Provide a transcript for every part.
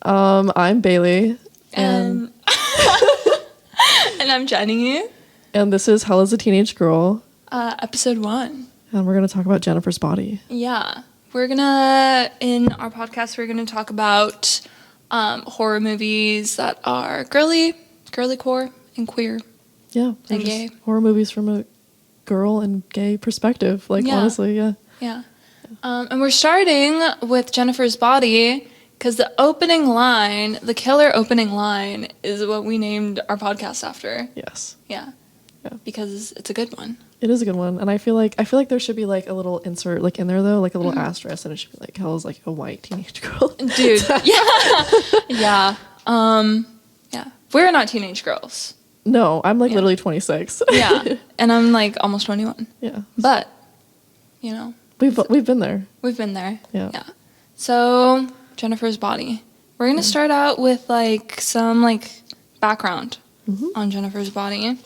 I'm Bailey. And and I'm Jenny. And this is Hell is a Teenage Girl. Episode 1. And we're going to talk about Jennifer's Body. Yeah. In our podcast, we're going to talk about horror movies that are girly core, and queer. Yeah. And gay. Horror movies from a girl and gay perspective. Honestly, yeah. Yeah. And we're starting with Jennifer's Body because the killer opening line is what we named our podcast after. Yes. Yeah. Because it's a good one. It is a good one. And I feel like there should be like a little insert like in there though, like a little asterisk, and it should be like Hell is like a white teenage girl. Dude. Yeah. Yeah. We're not teenage girls. No, I'm like literally 26. Yeah. And I'm like almost 21. Yeah. But, you know. We've been there. We've been there. Yeah. So, Jennifer's Body. We're going to start out with like some like background on Jennifer's Body.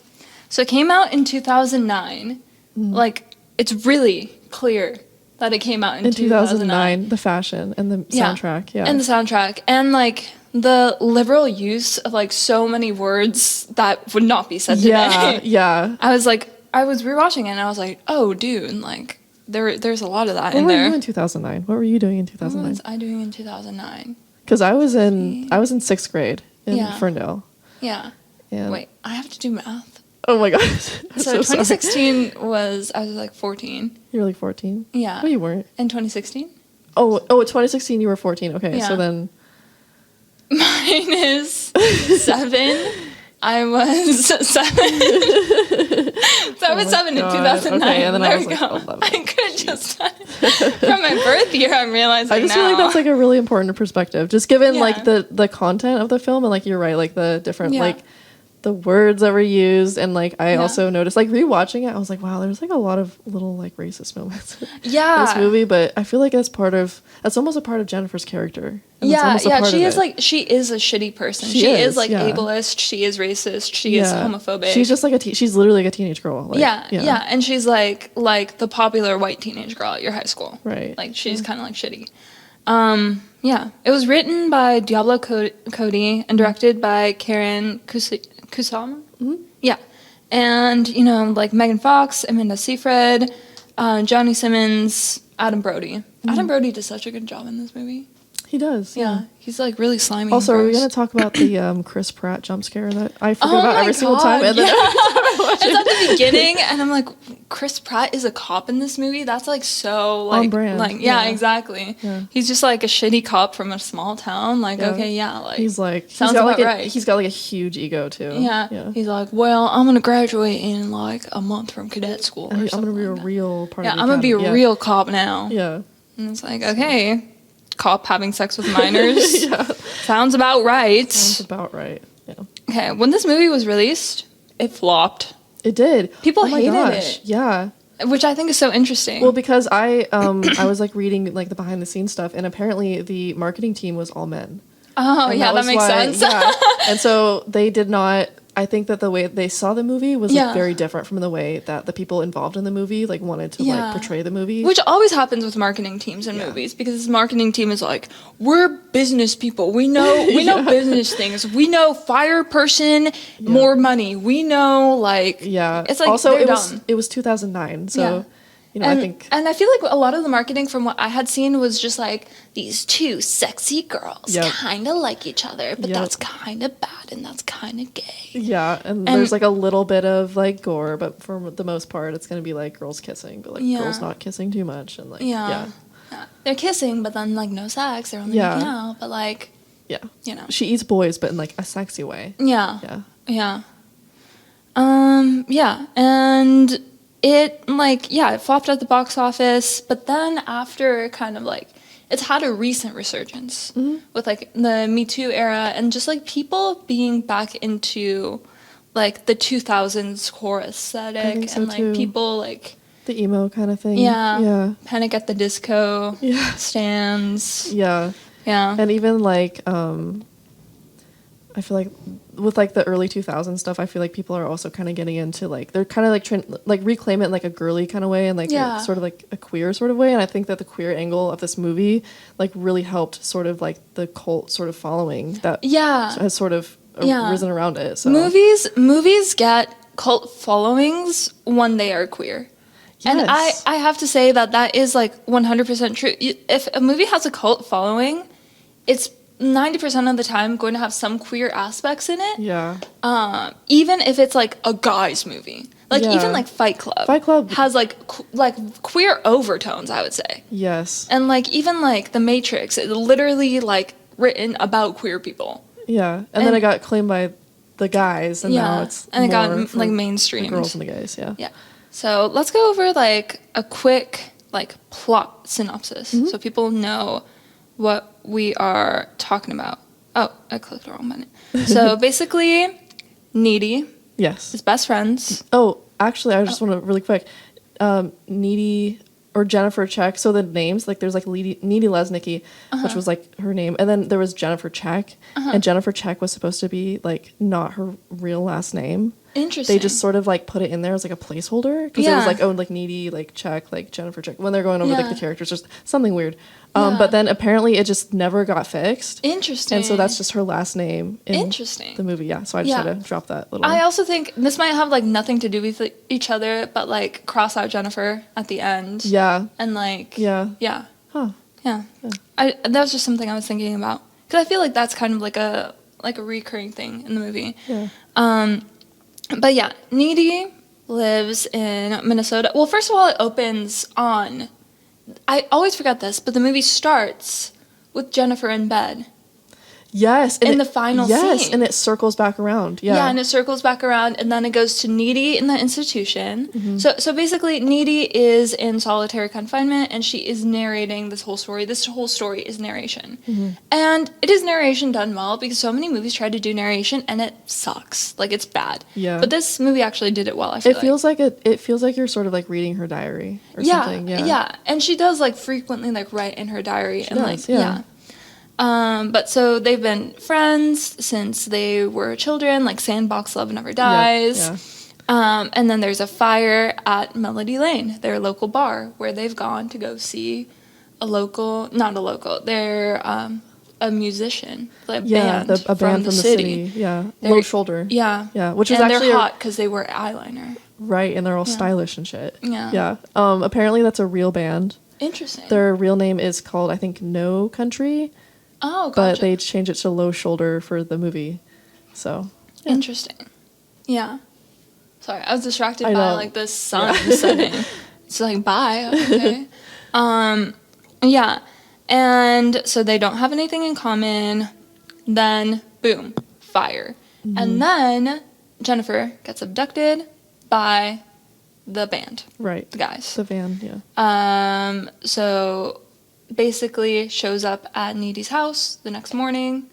So it came out in 2009. Like, it's really clear that it came out in 2009. The fashion and the soundtrack. Yeah. And the soundtrack. And like the liberal use of like so many words that would not be said today. Yeah. I was rewatching it and I was like, oh, dude, like there's a lot of that in there. What were you in 2009? What were you doing in 2009? What was I doing in 2009? Because I was in 6th grade in Ferndale. Yeah. And wait, I have to do math. Oh my god. So 2016 I was like 14. You were like 14? Yeah. No, you weren't. In 2016? Oh, 2016 you were 14. Okay, so then minus 7. I was 7. So I was 7 in 2009. Okay, and then there I was we like go. 11. I could just from my birth year. I'm realizing I just feel like that's like a really important perspective, just given like the content of the film, and like you're right, like the different like the words that were used, and like I also noticed like rewatching it, I was like, wow, there's like a lot of little like racist moments in this movie, but I feel like that's almost a part of Jennifer's character. And she is a shitty person. She is like ableist, she is racist, she is homophobic. She's just like she's literally like a teenage girl. Like, and she's like the popular white teenage girl at your high school. Right. Like she's kind of like shitty. It was written by Diablo Cody and directed by Karen Kusama? Yeah. And, like Megan Fox, Amanda Seyfried, Johnny Simmons, Adam Brody. Adam Brody does such a good job in this movie. He does. Yeah. He's like really slimy. Also, are we going to talk about the Chris Pratt jump scare that I forget about every single time? And then it's at the beginning, and I'm like, Chris Pratt is a cop in this movie? That's like so like, on brand. Like, exactly. Yeah. He's just like a shitty cop from a small town. Like, like he's like sounds about right. He's got like a huge ego too. Yeah. He's like, well, I'm gonna graduate in like a month from cadet school. I'm gonna be a real part. Yeah, I'm gonna be a real cop now. Yeah. And it's like, okay, cop having sex with minors. Sounds about right. Yeah. Okay, when this movie was released, it flopped. It did. People hated it. Yeah. Which I think is so interesting. Well, because I was like reading like the behind the scenes stuff, and apparently the marketing team was all men. Oh, and that makes sense. Yeah. And so they did not. I think that the way they saw the movie was like very different from the way that the people involved in the movie like wanted to like portray the movie. Which always happens with marketing teams in movies, because this marketing team is like, we're business people. We know business things. We know fire person, more money. We know like it's like also it was 2009, so I think. And I feel like a lot of the marketing from what I had seen was just like these two sexy girls kind of like each other, but that's kind of bad and that's kind of gay. Yeah, and there's like a little bit of like gore, but for the most part, it's going to be like girls kissing, but like girls not kissing too much. And like, they're kissing, but then like no sex. They're only making out, but like, she eats boys, but in like a sexy way. Yeah. And it like it flopped at the box office, but then after kind of like it's had a recent resurgence with like the Me Too era and just like people being back into like the 2000s horror aesthetic and like people like the emo kind of thing. Panic at the Disco stands. And even like I feel like with like the early 2000s stuff, I feel like people are also kind of getting into like they're kind of like trying like reclaim it in like a girly kind of way and like a, sort of like a queer sort of way. And I think that the queer angle of this movie like really helped sort of like the cult sort of following that has sort of risen around it. So movies get cult followings when they are queer. Yes. And I have to say that is like 100% true. If a movie has a cult following, it's 90% of the time going to have some queer aspects in it. Yeah. Even if it's like a guy's movie. Like even like Fight Club. Fight Club has like queer overtones, I would say. Yes. And like even like The Matrix, it's literally like written about queer people. Yeah. And then it got claimed by the guys and now it's and it got like mainstream. The girls and the guys, yeah. Yeah. So let's go over like a quick like plot synopsis so people know what we are talking about. Oh, I clicked the wrong button. So basically, Needy. Yes. Is best friends. Oh, actually, I just want to really quick. Needy or Jennifer Check. So the names, like there's like Needy Lesnicki, which was like her name. And then there was Jennifer Check. And Jennifer Check was supposed to be like not her real last name. Interesting. They just sort of like put it in there as like a placeholder because it was like, oh, like Needy, like Check, like Jennifer Check when they're going over like the characters, just something weird. But then apparently it just never got fixed. Interesting. And so that's just her last name in the movie. Yeah. So I just had to drop that little. I also think this might have like nothing to do with each other, but like cross out Jennifer at the end. Yeah. And like. Yeah. Yeah. Huh. Yeah. That was just something I was thinking about because I feel like that's kind of like a recurring thing in the movie. Yeah. But yeah, Needy lives in Minnesota. Well, first of all, it opens on. I always forget this, but the movie starts with Jennifer in bed. Yes. In the final scene. Yes, and it circles back around. Yeah. Yeah, and it circles back around, and then it goes to Needy in the institution. Mm-hmm. So basically, Needy is in solitary confinement, and she is narrating this whole story. This whole story is narration. Mm-hmm. And it is narration done well, because so many movies try to do narration, and it sucks. Like, it's bad. Yeah. But this movie actually did it well, I feel like. It feels like you're sort of, like, reading her diary or something. Yeah. And she does, like, frequently, like, write in her diary. She and does, like, yeah. But so they've been friends since they were children, like Sandbox Love Never Dies. Yeah. And then there's a fire at Melody Lane, their local bar, where they've gone to go see they're a musician, like a band from the city. Yeah, Low Shoulder. Yeah. Yeah, which is and actually they're hot because they wear eyeliner. Right, and they're all stylish and shit. Yeah. Yeah. Apparently that's a real band. Interesting. Their real name is called, I think, No Country. Oh, gotcha. But they changed it to Low Shoulder for the movie. So, yeah. Interesting. Yeah. Sorry, I was distracted by like the sun setting. It's like, bye. Okay. Yeah. And so they don't have anything in common. Then, boom, fire. Mm-hmm. And then Jennifer gets abducted by the band. Right. The guys. The van, yeah. So basically shows up at Needy's house the next morning.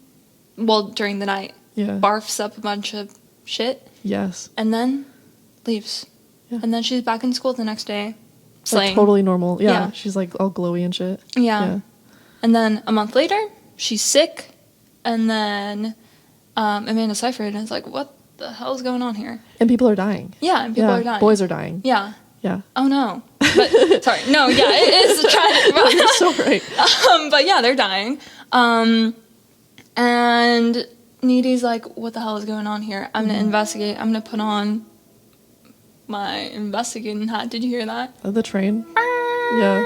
Well, during the night. Yeah. Barfs up a bunch of shit. Yes. And then leaves. Yeah. And then she's back in school the next day. Slaying. Like, totally normal. Yeah. She's like all glowy and shit. Yeah. And then a month later, she's sick. And then Amanda Seyfried is like, what the hell is going on here? And people are dying. Yeah, and people are dying. Boys are dying. Yeah. Yeah. Oh, no. But, sorry. No, yeah, it is tragic. You're so right. But yeah, they're dying. And Needy's like, what the hell is going on here? I'm going to investigate. I'm going to put on my investigating hat. Did you hear that? The train? Yeah.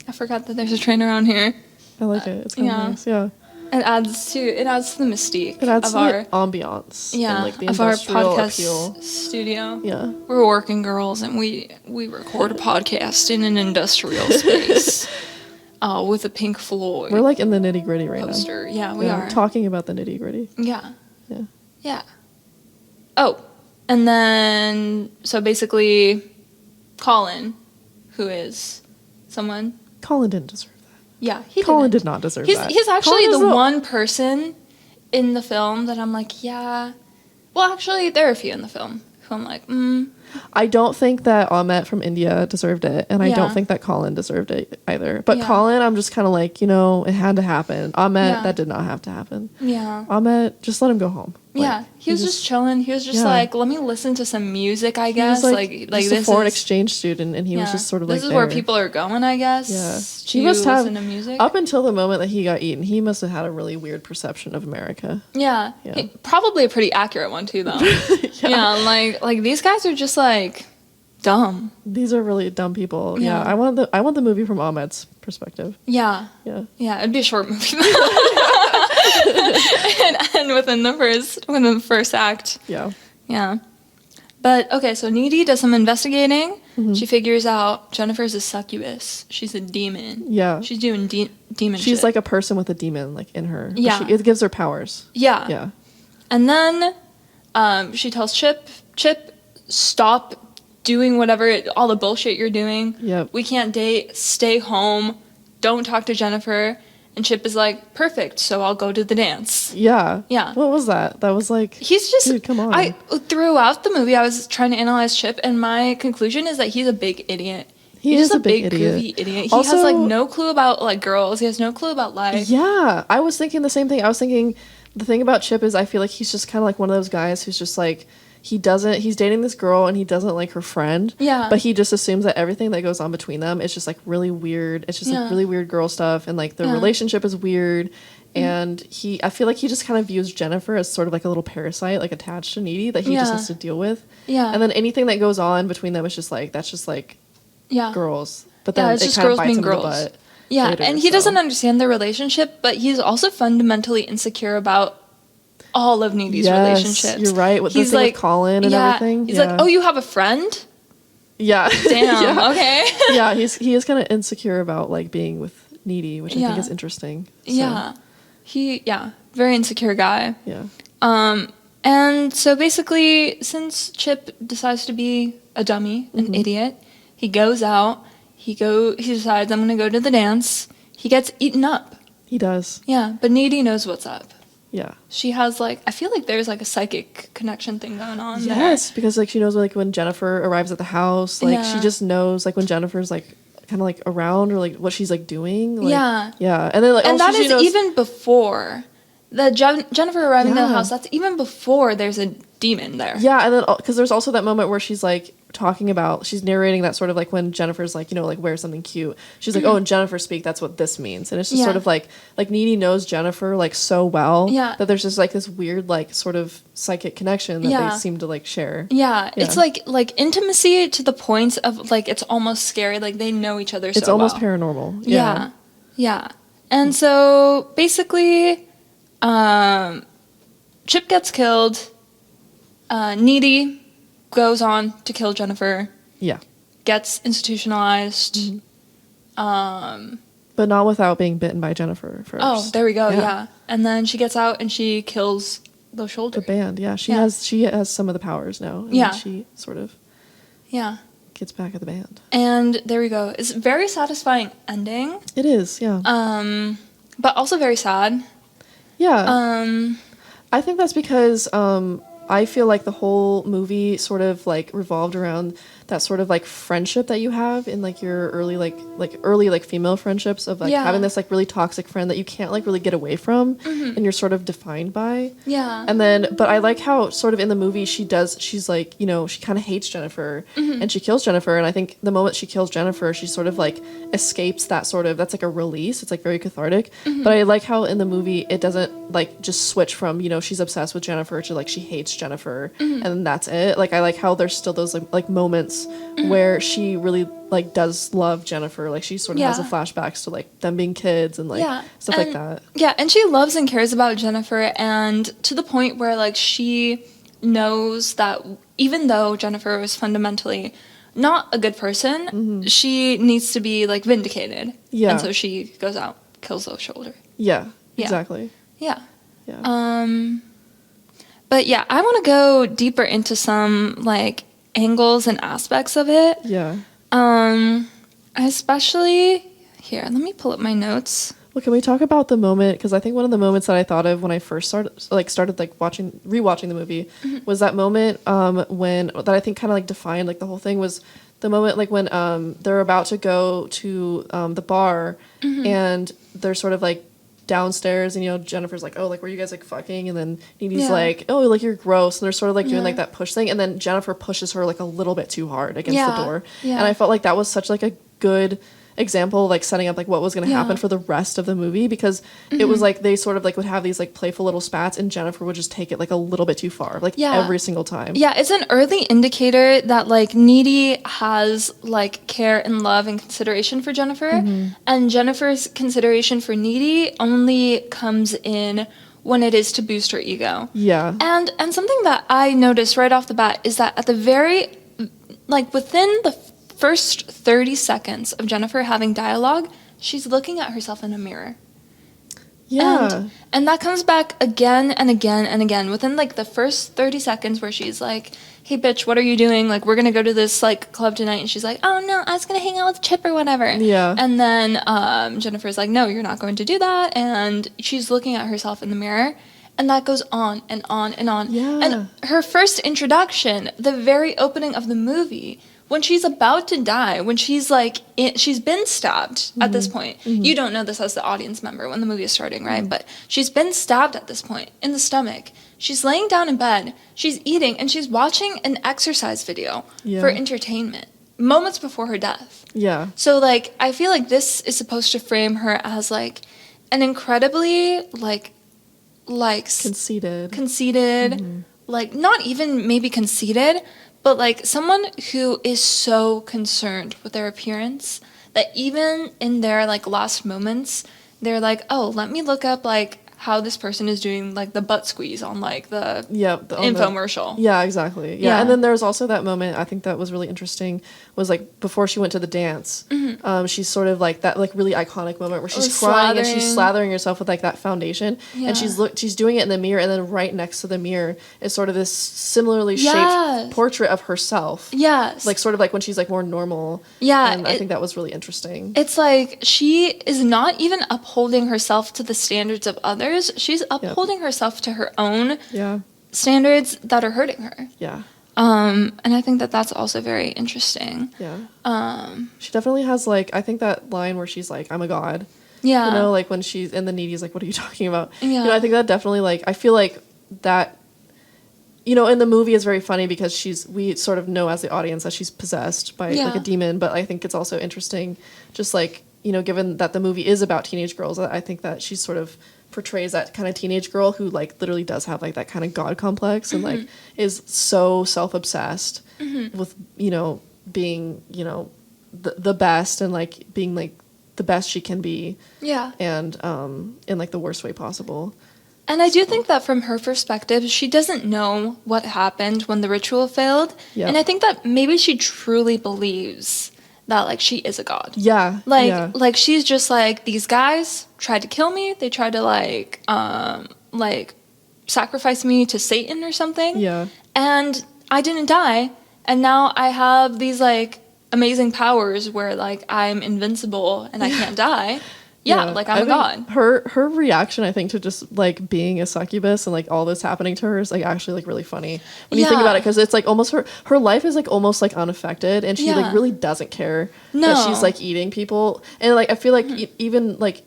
I forgot that there's a train around here. I like it. It's kind of nice. Yeah. It adds to the mystique. It adds of to our the ambiance. Yeah, and like the of our podcast appeal. studio. Yeah. We're working girls, and we record a podcast in an industrial space. With a Pink Floyd. We're like in the nitty gritty right poster. now. Yeah, we are talking about the nitty gritty. Yeah. Yeah. Yeah. Oh, and then so basically, Colin, who is someone. Colin didn't deserve that. Yeah, he Colin did not deserve that. He's actually the one person in the film that I'm like, yeah. Well, actually, there are a few in the film who I'm like, I don't think that Ahmet from India deserved it, and I Yeah. don't think that Colin deserved it either. But Yeah. Colin, I'm just kind of like, it had to happen. Ahmet, Yeah. that did not have to happen. yeah. Ahmet, just let him go home. Yeah, he was just chilling. He was just Yeah. like, let me listen to some music, I He guess. was Like just this a foreign is exchange student, and he was just sort of this like is where there. people are going, I guess. Yeah, To he must have listen to music. up until the moment that he got eaten. He must have had a really weird perception of America. Yeah, Yeah. probably a pretty accurate one too, though. yeah, like these guys are just like dumb. These are really dumb people. Yeah, Yeah. I want the movie from Ahmed's perspective. Yeah, Yeah. yeah, it'd be a short movie. and within the first act. Yeah. Yeah. But okay, so Needy does some investigating. Mm-hmm. She figures out Jennifer's a succubus. She's a demon. Yeah. She's doing demon She's shit. like a person with a demon like in her. But Yeah. it gives her powers. Yeah. Yeah. And then she tells Chip, stop doing all the bullshit you're doing. Yep. We can't date. Stay home. Don't talk to Jennifer. And Chip is like, perfect, so I'll go to the dance. Yeah. Yeah. What was that? That was like He's just dude, come on. Throughout the movie I was trying to analyze Chip, and my conclusion is that he's a big idiot. He's is just a big idiot. goofy idiot. He Also- has like no clue about like girls. He has no clue about life. Yeah. I was thinking the same thing. I was thinking the thing about Chip is I feel like he's just kind of like one of those guys who's just like he's dating this girl and he doesn't like her friend. Yeah. But he just assumes that everything that goes on between them is just like really weird. It's just Yeah. like really weird girl stuff, and like their Yeah. relationship is weird. And I feel like he just kind of views Jennifer as sort of like a little parasite, like attached to Needy that he just Yeah. has to deal with. Yeah. And then anything that goes on between them is just like, that's just like Yeah. girls. But Yeah, then it's it just kind of girls bites being him in the girls. butt. Yeah, later, and he so. doesn't understand their relationship, but he's also fundamentally insecure about all of Needy's Yes, relationships. you're right, with the he's thing with like Colin and everything, He's yeah. like, oh, you have a friend? Yeah. Damn. yeah. Okay. Yeah, he is kind of insecure about like being with Needy, which I Yeah. think is interesting. So, Yeah. Very insecure guy. Yeah. And so basically, since Chip decides to be a dummy, an idiot, he goes out. He decides, I'm gonna go to the dance. He gets eaten up. He does. Yeah, but Needy knows what's up. Yeah. She has like, I feel like there's like a psychic connection thing going on there. Yes, because like she knows like when Jennifer arrives at the house, like she Yeah. just knows like when Jennifer's like kind of like around or like what she's like doing. Like, Yeah. Yeah. And then like And also that she is knows, even before the Jennifer arriving at Yeah. the house. That's even before there's a demon there. Yeah, and then because there's also that moment where she's like she's narrating that sort of like when Jennifer's like, like wear something cute. She's like, oh, and Jennifer speak, that's what this means. And it's just Yeah. sort of like Needy knows Jennifer like so well Yeah. that there's just like this weird like sort of psychic connection that Yeah. they seem to like share. Yeah, Yeah. it's like intimacy to the point of like it's almost scary. Like they know each other. It's so almost well. paranormal. Yeah. And so basically, Chip gets killed. Needy goes on to kill Jennifer. Yeah. Gets institutionalized. But not without being bitten by Jennifer first. Oh, there we go. Yeah. And then she gets out and she kills the shoulder. The band, yeah. She Yeah. has some of the powers now. And Yeah. she sort of Yeah. gets back at the band. And there we go. It's a very satisfying ending. It is, yeah. But also very sad. Yeah. I think that's because I feel like the whole movie sort of like revolved around that sort of like friendship that you have in like your early like female friendships of like Yeah. having this like really toxic friend that you can't like really get away from and you're sort of defined by. Yeah. And then but I like how sort of in the movie she's like, she kind of hates Jennifer and she kills Jennifer, and I think the moment she kills Jennifer she sort of like escapes that's like a release. It's like very cathartic. But I like how in the movie it doesn't like just switch from, she's obsessed with Jennifer to like she hates Jennifer and that's it. Like I like how there's still those like moments where she really like does love Jennifer. Like she sort of has the Yeah. flashbacks to like them being kids and like stuff like that. Yeah, and she loves and cares about Jennifer, and to the point where like she knows that even though Jennifer was fundamentally not a good person, she needs to be like vindicated. Yeah. And so she goes out, kills the shoulder. Yeah, Yeah. exactly. Yeah. Yeah. But yeah, I want to go deeper into some like angles and aspects of it. Yeah. Especially here, let me pull up my notes. Well, can we talk about the moment? Because I think one of the moments that I thought of when I first started rewatching the movie was that moment when that I think kind of like defined like the whole thing was the moment like when they're about to go to the bar and they're sort of like downstairs and Jennifer's like, oh, like were you guys like fucking, and then Needy's like, oh, like you're gross, and they're sort of like doing like that push thing, and then Jennifer pushes her like a little bit too hard against the door, and I felt like that was such like a good example, like setting up like what was going to happen for the rest of the movie, because it was like they sort of like would have these like playful little spats and Jennifer would just take it like a little bit too far, like every single time. Yeah, it's an early indicator that like Needy has like care and love and consideration for Jennifer, and Jennifer's consideration for Needy only comes in when it is to boost her ego. Yeah. And something that I noticed right off the bat is that at the very like within the first 30 seconds of Jennifer having dialogue, she's looking at herself in a mirror. Yeah. And that comes back again and again and again within like the first 30 seconds where she's like, hey bitch, what are you doing? Like, we're gonna go to this like club tonight. And she's like, oh no, I was gonna hang out with Chip or whatever. Yeah. And then Jennifer's like, no, you're not going to do that. And she's looking at herself in the mirror. And that goes on and on and on. Yeah. And her first introduction, the very opening of the movie, when she's about to die, when she's like, she's been stabbed at this point. You don't know this as the audience member when the movie is starting, right? But she's been stabbed at this point in the stomach. She's laying down in bed, she's eating, and she's watching an exercise video for entertainment moments before her death. Yeah. So, like, I feel like this is supposed to frame her as, like, an incredibly, like conceited, like, not even maybe conceited, but, like, someone who is so concerned with their appearance that even in their, like, last moments, they're like, oh, let me look up, like, how this person is doing, like, the butt squeeze on, like, the infomercial. Yeah, exactly. Yeah. And then there was also that moment, I think that was really interesting, was, like, before she went to the dance, she's sort of, like, that, like, really iconic moment where she's crying and she's slathering herself with, like, that foundation. Yeah. And she's doing it in the mirror, and then right next to the mirror is sort of this similarly shaped portrait of herself. Yes. Like, sort of, like, when she's, like, more normal. Yeah. And I think that was really interesting. It's, like, she is not even upholding herself to the standards of others. She's upholding herself to her own standards that are hurting her. Yeah. And I think that that's also very interesting. Yeah. She definitely has, like, I think that line where she's like, I'm a god. Yeah. You know, like when she's in the Needy's like, what are you talking about? Yeah. You know, I think that definitely, like, I feel like that, you know, in the movie is very funny because we sort of know as the audience that she's possessed by like a demon, but I think it's also interesting just like, you know, given that the movie is about teenage girls, I think that she's sort of portrays that kind of teenage girl who like literally does have like that kind of god complex and like is so self-obsessed with, you know, being, you know, the best and like being like the best she can be. Yeah. And in like the worst way possible. And I do think that from her perspective, she doesn't know what happened when the ritual failed. Yeah. And I think that maybe she truly believes that like she is a god. Yeah. Like she's just like, these guys tried to kill me. They tried to like sacrifice me to Satan or something. Yeah. And I didn't die. And now I have these like amazing powers where like I'm invincible and I can't die. Yeah, like I'm a god. Her reaction, I think, to just like being a succubus and like all this happening to her is like actually like really funny when you think about it, because it's like almost her life is like almost like unaffected, and she like really doesn't care that she's like eating people, and like I feel like even like,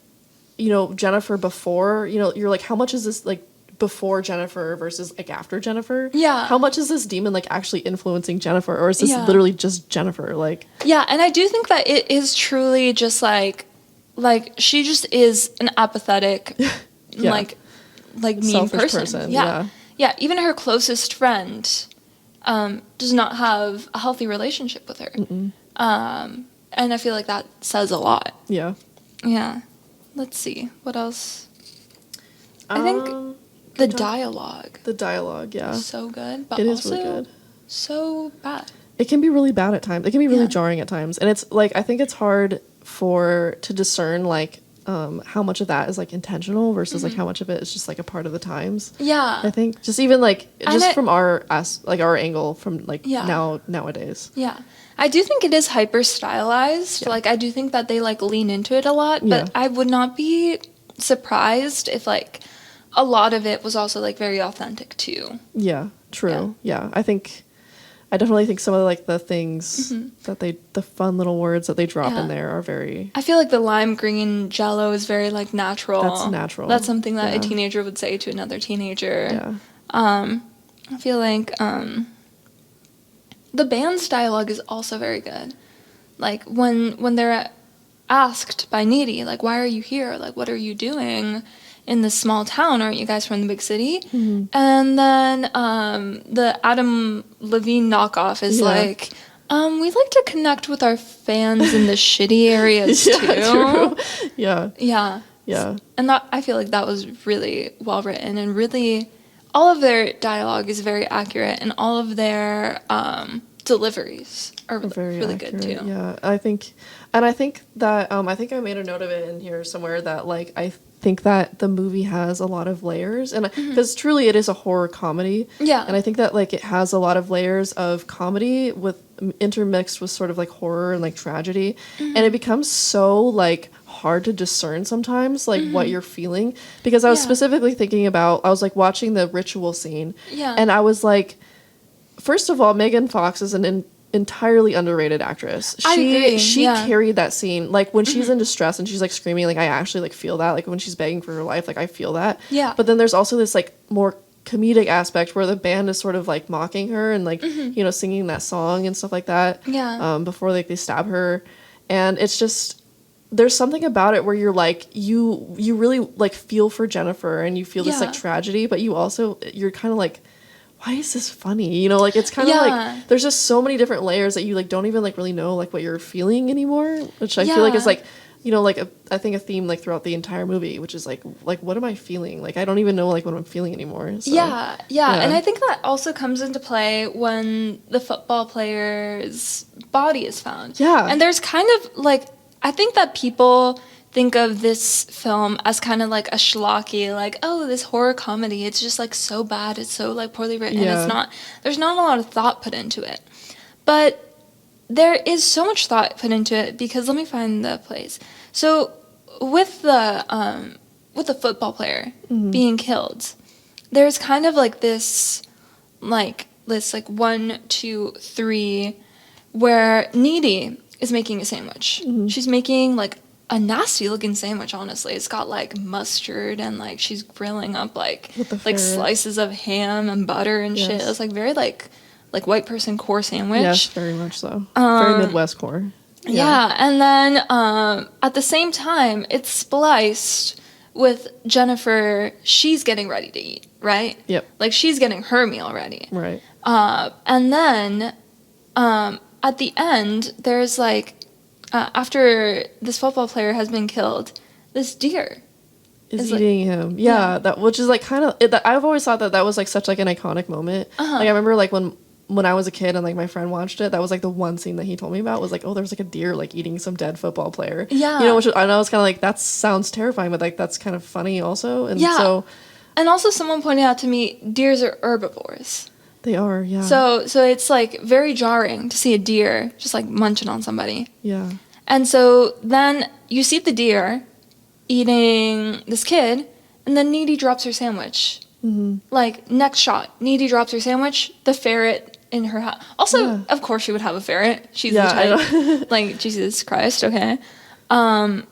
you know, Jennifer before, you know, you're like, how much is this like before Jennifer versus like after Jennifer? Yeah, how much is this demon like actually influencing Jennifer, or is this literally just Jennifer? Like, yeah, and I do think that it is truly just like she just is an apathetic like mean selfish person. Yeah. Even her closest friend does not have a healthy relationship with her. And I feel like that says a lot. Yeah Let's see what else. I think the dialogue is so good, but it is also really good. So bad. It can be really bad at times. It can be really jarring at times, and it's like I think it's hard to discern like how much of that is like intentional versus like how much of it is just like a part of the times. Yeah. I think just even like just And from our our angle from like Yeah. nowadays. Yeah. I do think it is hyper stylized. Yeah. Like, I do think that they like lean into it a lot, but Yeah. I would not be surprised if like a lot of it was also like very authentic too. Yeah, true. Yeah. I definitely think some of like the things that the fun little words that they drop Yeah. in there are very. I feel like the lime green jello is very like natural. That's natural. That's something that Yeah. a teenager would say to another teenager. Yeah. I feel like the band's dialogue is also very good. Like when they're asked by Needy, like, why are you here? Like, what are you doing in this small town? Aren't you guys from the big city? Mm-hmm. And then the Adam Levine knockoff is Yeah. like, we like to connect with our fans in the shitty areas too. True. Yeah. Yeah. Yeah. And that, I feel like that was really well written, and really all of their dialogue is very accurate, and all of their deliveries are Very really accurate. good too. Yeah, I think that I think I made a note of it in here somewhere that like I think that the movie has a lot of layers, and because truly it is a horror comedy. Yeah. And I think that like it has a lot of layers of comedy with intermixed with sort of like horror and like tragedy, and it becomes so like hard to discern sometimes like what you're feeling, because I was Yeah. specifically thinking about, I was like watching the ritual scene, Yeah. and I was like, first of all, Megan Fox is an entirely underrated actress. I agree, She yeah. carried that scene. Like when she's in distress and she's like screaming, like I actually like feel that. Like when she's begging for her life, like I feel that. Yeah. But then there's also this like more comedic aspect where the band is sort of like mocking her and like you know, singing that song and stuff like that. Yeah. Before like they stab her, and it's just, there's something about it where you're like you really like feel for Jennifer and you feel this Yeah. like tragedy, but you're kind of like, why is this funny? You know, like it's kind of Yeah. like there's just so many different layers that you like don't even like really know like what you're feeling anymore, which I feel like is Yeah. like, you know, like I think a theme like throughout the entire movie, which is like what am I feeling? Like I don't even know like what I'm feeling anymore. So, Yeah, yeah. and I think that also comes into play when the football player's body is found. Yeah. And there's kind of like, I think that people think of this film as kind of like a schlocky, like, oh, this horror comedy, it's just like so bad, it's so like poorly written, Yeah. there's not a lot of thought put into it. But there is so much thought put into it, because let me find the place. So with the football player being killed, there's kind of like this like 1, 2, 3, where Needy is making a sandwich. She's making like a nasty looking sandwich, honestly. It's got like mustard, and like she's grilling up like With the ferret. slices of ham and butter and shit. Yes. It's like very like white person core sandwich. Yes, very much so. Very Midwest core. Yeah, and then at the same time, it's spliced with Jennifer. She's getting ready to eat, right? Yep. Like she's getting her meal ready. Right. And then at the end, there's like, after this football player has been killed, this deer Is like- eating him. Yeah, that, which is like kind of, I've always thought that was like such like an iconic moment. Uh-huh. Like I remember like when I was a kid and like my friend watched it, that was like the one scene that he told me about, was like, oh, there's like a deer like eating some dead football player. Yeah. You know, which I know was kind of like, that sounds terrifying, but like that's kind of funny also. And Yeah. so And also someone pointed out to me, deers are herbivores. they are, yeah. So it's like very jarring to see a deer just like munching on somebody. yeah. And so then you see the deer eating this kid, and then Needy drops her sandwich. Mm-hmm. Like, next shot, Needy drops her sandwich, the ferret in her house. Also, Yeah. of course she would have a ferret. She's Yeah, I the type. Like, Jesus Christ, okay. And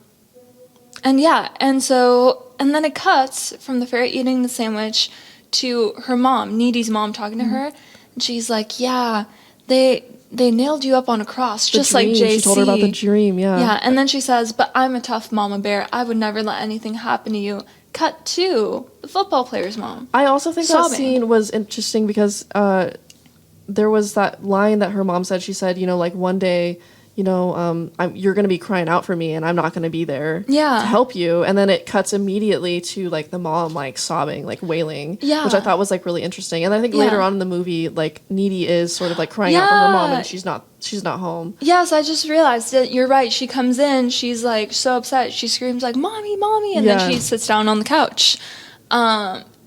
yeah, and then it cuts from the ferret eating the sandwich to her mom, Needy's mom, talking to her. And she's like, yeah, they nailed you up on a cross, The just like dream. JC. She told her about the dream, yeah. Yeah, and then she says, but I'm a tough mama bear. I would never let anything happen to you. Cut to the football player's mom. I also think Sobbing. that scene was interesting because there was that line that her mom said. She said, you know, like one day you're going to be crying out for me and I'm not going to be there Yeah. to help you. And then it cuts immediately to like the mom like sobbing, like wailing, Yeah. which I thought was like really interesting. And I think Yeah. later on in the movie, like Needy is sort of like crying out for her mom, and she's not home. Yes, I just realized that you're right. She comes in, she's like so upset. She screams like, "Mommy, mommy," and then she sits down on the couch.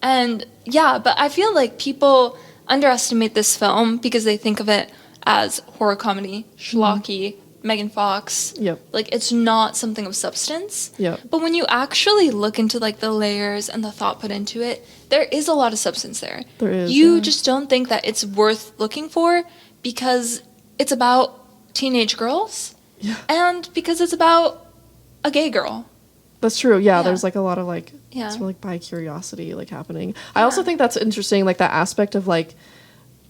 And yeah, but I feel like people underestimate this film because they think of it as horror comedy, schlocky, Megan Fox. Yep. Like, it's not something of substance. Yep. But when you actually look into like the layers and the thought put into it, there is a lot of substance there. There is. You yeah. just don't think that it's worth looking for because it's about teenage girls. Yeah. And because it's about a gay girl. That's true. Yeah, Yeah. there's like a lot of like sort of like bi curiosity like happening. I also think that's interesting, like that aspect of like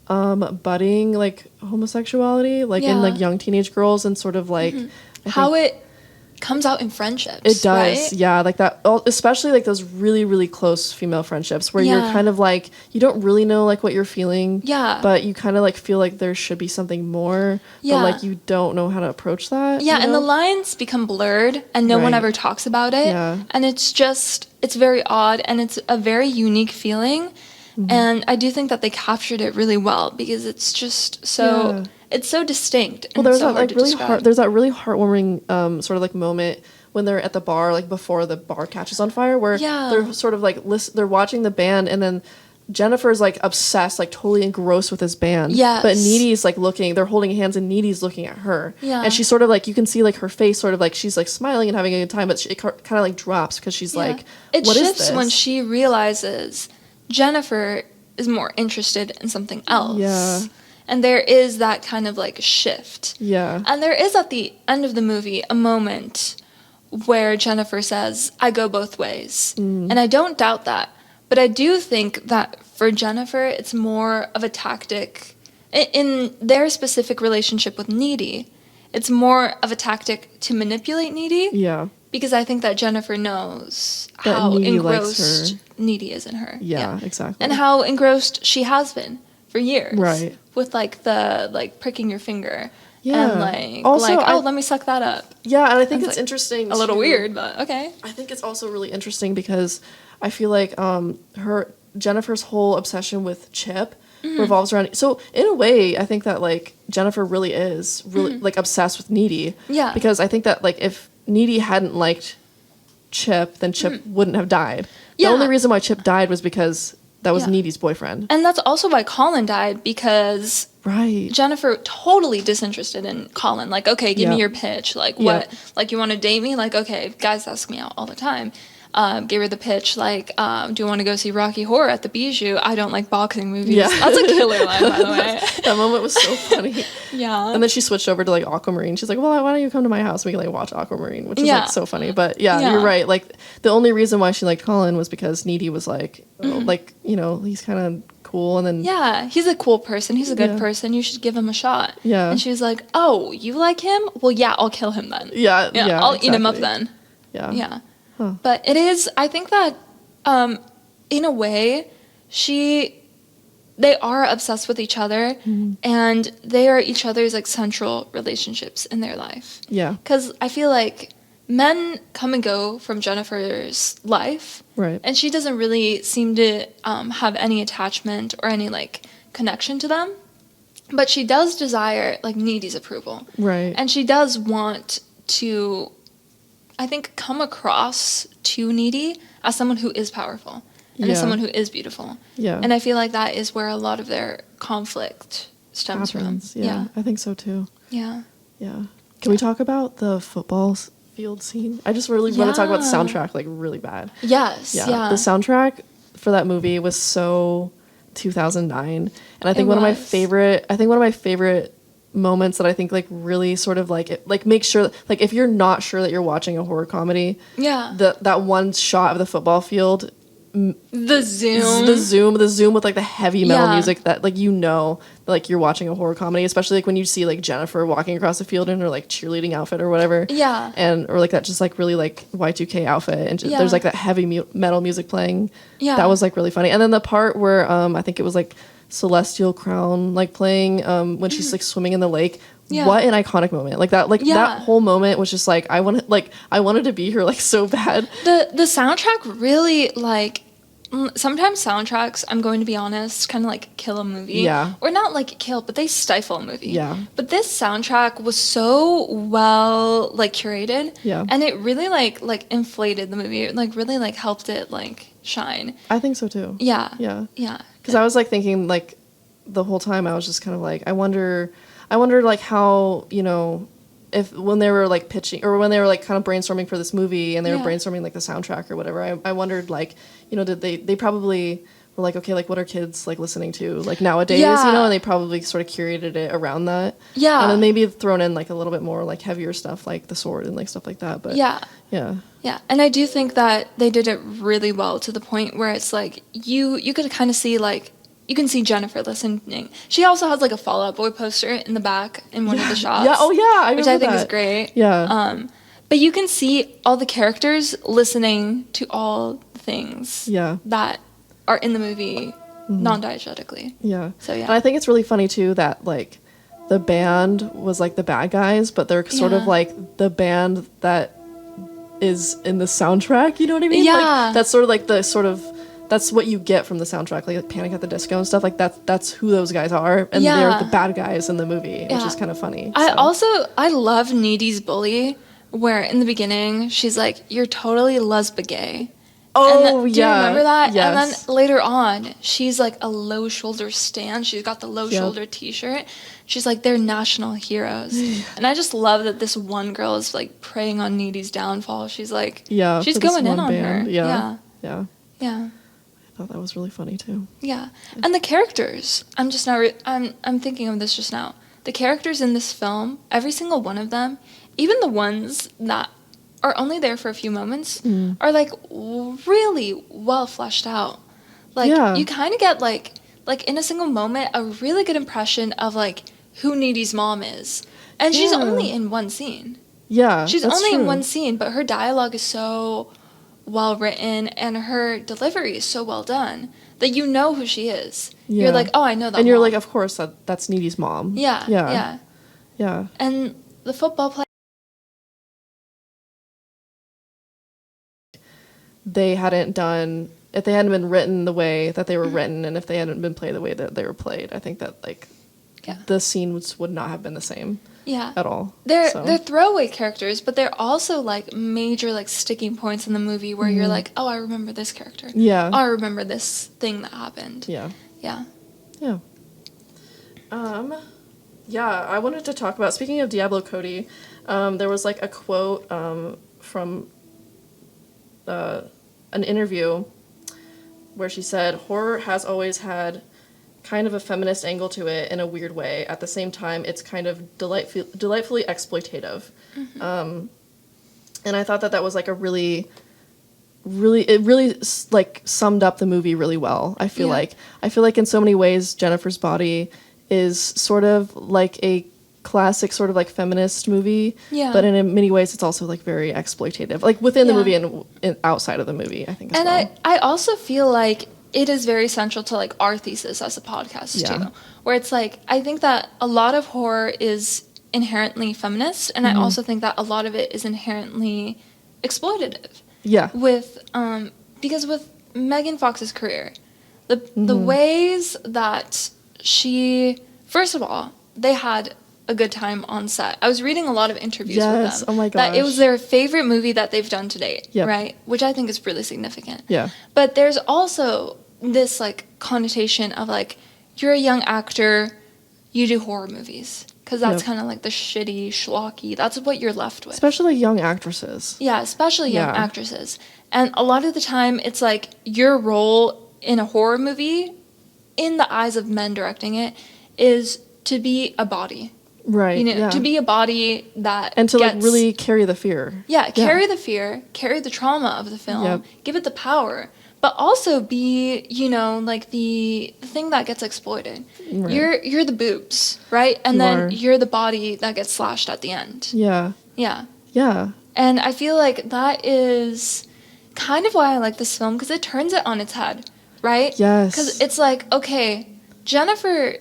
budding like homosexuality, like in like young teenage girls, and sort of like how it comes out in friendships. It does, right? yeah, like that, especially like those really, really close female friendships where you're kind of like, you don't really know like what you're feeling, but you kind of like feel like there should be something more, but like you don't know how to approach that. Yeah, you know? and the lines become blurred and no one ever talks about it. Yeah. And it's very odd and it's a very unique feeling. And I do think that they captured it really well because it's just so it's so distinct. And Well, there's so that hard like to really describe. there's that really heartwarming sort of like moment when they're at the bar, like before the bar catches on fire, where they're sort of like they're watching the band, and then Jennifer's like obsessed, like totally engrossed with this band. Yes. But Needy's like looking, they're holding hands, and Needy's looking at her. Yeah. And she's sort of like, you can see like her face sort of like she's like smiling and having a good time, but it kind of like drops because she's like, it what is shifts this? when she realizes Jennifer is more interested in something else. Yeah. And there is that kind of like shift. Yeah. And there is at the end of the movie a moment where Jennifer says, "I go both ways." And I don't doubt that. But I do think that for Jennifer, it's more of a tactic. In their specific relationship with Needy, it's more of a tactic to manipulate Needy. Yeah. Because I think that Jennifer knows That how Needy likes engrossed her. Needy is in her. Yeah, exactly. And how engrossed she has been for years. Right. With like the like pricking your finger. Yeah. And like, Also, let me suck that up. Yeah, and I think It's it's like interesting. A little too. weird, but okay. I think it's also really interesting because I feel like Jennifer's whole obsession with Chip revolves around. So in a way, I think that like Jennifer really is like obsessed with Needy. Yeah. Because I think that like if Needy hadn't liked Chip, then Chip wouldn't have died. Yeah. The only reason why Chip died was because that was Yeah. Needy's boyfriend. And that's also why Colin died, because Right. Jennifer totally disinterested in Colin. Like, okay, give me Yep. your pitch. Like, Yep. what? Like, you want to date me? Like, okay, guys ask me out all the time. Gave her the pitch, like, do you want to go see Rocky Horror at the Bijou? I don't like boxing movies. Yeah. That's a killer line, by the way. That moment was so funny. Yeah. And then she switched over to like Aquamarine. She's like, well, why don't you come to my house? We can like watch Aquamarine, which is Yeah. like so funny. But yeah, Yeah. you're right. Like the only reason why she liked Colin was because Needy was like, oh, like, you know, he's kind of cool. And then Yeah, he's a cool person. He's a good Yeah. person. You should give him a shot. Yeah. And she was like, oh, you like him? Well, yeah, I'll kill him then. yeah, I'll eat him up exactly. then. Yeah. Yeah. Huh. But it is, I think that in a way, they are obsessed with each other, and they are each other's like central relationships in their life. Yeah. Because I feel like men come and go from Jennifer's life, Right. and she doesn't really seem to have any attachment or any like connection to them. But she does desire like Needy's approval, Right. and she does want to, I think, come across to Needy as someone who is powerful and as Yeah. someone who is beautiful. Yeah. And I feel like that is where a lot of their conflict stems Happens. from. Yeah. I think so too. Yeah. Yeah. Can we talk about the football field scene? I just really want to talk about the Yeah. soundtrack like really bad. Yes. Yeah. The soundtrack for that movie was so 2009, and I think It one of my was. favorite moments that I think like really sort of like it, like make sure like if you're not sure that you're watching a horror comedy, Yeah. that one shot of the football field, The zoom. the zoom with like the heavy metal Yeah. music that like like you're watching a horror comedy, especially like when you see like Jennifer walking across the field in her like cheerleading outfit or whatever. Yeah. And or like that just like really like Y2K outfit, and Yeah. there's like that heavy metal music playing. Yeah. That was like really funny. And then the part where I think it was like Celestial Crown like playing when she's like swimming in the lake what an iconic moment. Like that, that whole moment was just like, I wanted to be her, like, so bad. The soundtrack really, like, sometimes soundtracks, I'm going to be honest, kind of like kill a movie. Yeah. Or not like kill, but they stifle a movie. Yeah. But this soundtrack was so well, like, curated. Yeah. And it really, like inflated the movie. It, like, really, like, helped it, like, shine. I think so too. Yeah. Yeah. Yeah. Because I was, like, thinking, like, the whole time I was just kind of like, I wonder like how, you know, if when they were like pitching or when they were like kind of brainstorming for this movie and they were brainstorming like the soundtrack or whatever, I wondered, like, you know, did they probably were like, okay, like, what are kids like listening to like nowadays, you know, and they probably sort of curated it around that. Yeah. And then maybe thrown in like a little bit more like heavier stuff like The Sword and like stuff like that. But yeah. And I do think that they did it really well to the point where it's like you could kind of see, like, you can see Jennifer listening. She also has like a Fall Out Boy poster in the back in one of the shots. Yeah, oh yeah, which I think is great. Yeah. But you can see all the characters listening to all the things that are in the movie non-diegetically. Yeah. So yeah. And I think it's really funny too that like the band was like the bad guys, but they're sort of like the band that is in the soundtrack, you know what I mean? Yeah. Like, that's sort of like the sort of that's what you get from the soundtrack, like Panic at the Disco and stuff. Like that's who those guys are, and they're the bad guys in the movie, which is kind of funny. I love Needy's bully, where in the beginning she's like, "You're totally lesbian gay." Oh, do you remember that? Yes. And then later on, she's like a low shoulder stand. She's got the low shoulder T-shirt. She's like, they're national heroes. And I just love that this one girl is like preying on Needy's downfall. She's like, she's going in on her. Yeah. I thought that was really funny too. Yeah. And the characters, I'm thinking of this just now. The characters in this film, every single one of them, even the ones that are only there for a few moments, are like really well fleshed out. Like you kind of get like in a single moment a really good impression of like who Needy's mom is. And she's only in one scene. Yeah. She's only in one scene, but her dialogue is so well written and her delivery is so well done that you know who she is. You're like, oh, I know that. And you're mom. like, of course, that's Needy's mom. Yeah. And the football player. They hadn't done, if they hadn't been written the way that they were written, and if they hadn't been played the way that they were played, I think that like the scene would not have been the same. At all. They're throwaway characters, but they're also like major like sticking points in the movie where you're like, oh, I remember this character. Yeah. Oh, I remember this thing that happened. Yeah. Yeah. I wanted to talk about, speaking of Diablo Cody, there was like a quote from an interview where she said, horror has always had kind of a feminist angle to it in a weird way. At the same time, it's kind of delightfully exploitative. And I thought that was like a really like summed up the movie really well. I feel like in so many ways Jennifer's Body is sort of like a classic sort of like feminist movie, but in many ways it's also like very exploitative, like within the movie and outside of the movie, I think as well. I also feel like it is very central to like our thesis as a podcast too, where it's like I think that a lot of horror is inherently feminist, and I also think that a lot of it is inherently exploitative. Because with Megan Fox's career, the ways that she, first of all, they had a good time on set. I was reading a lot of interviews with them. Oh my gosh. That it was their favorite movie that they've done to date, right? Which I think is really significant. But there's also this like connotation of like, you're a young actor, you do horror movies. Because that's kind of like the shitty, schlocky, that's what you're left with. Especially young actresses. Yeah, especially young actresses. And a lot of the time, it's like your role in a horror movie, in the eyes of men directing it, is to be a body. Right. You know, to be a body that and to like really carry the fear. Carry the fear, carry the trauma of the film, give it the power, but also be, you know, like the thing that gets exploited. Right. You're the boobs, right? And then you're the body that gets slashed at the end. Yeah. And I feel like that is kind of why I like this film, because it turns it on its head, right? Yes. Because it's like, okay, Jennifer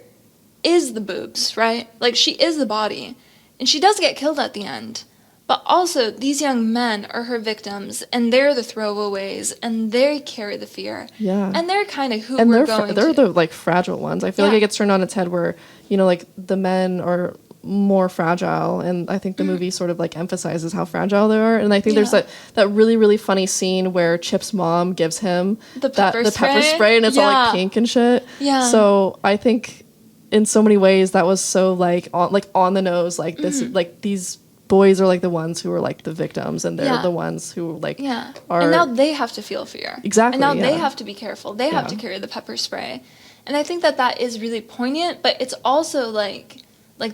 is the boobs, right? Like, she is the body. And she does get killed at the end. But also, these young men are her victims, and they're the throwaways, and they carry the fear. Yeah. And they're kind of who and we're they're the like fragile ones. I feel like it gets turned on its head where, you know, like the men are more fragile, and I think the movie sort of like emphasizes how fragile they are. And I think there's that really, really funny scene where Chip's mom gives him the pepper spray, and it's all like pink and shit. Yeah. So I think in so many ways that was so like on the nose, like this like these boys are like the ones who are like the victims, and they're the ones who like are, and now they have to feel fear. Exactly. And now they have to be careful. They have to carry the pepper spray. And I think that is really poignant, but it's also like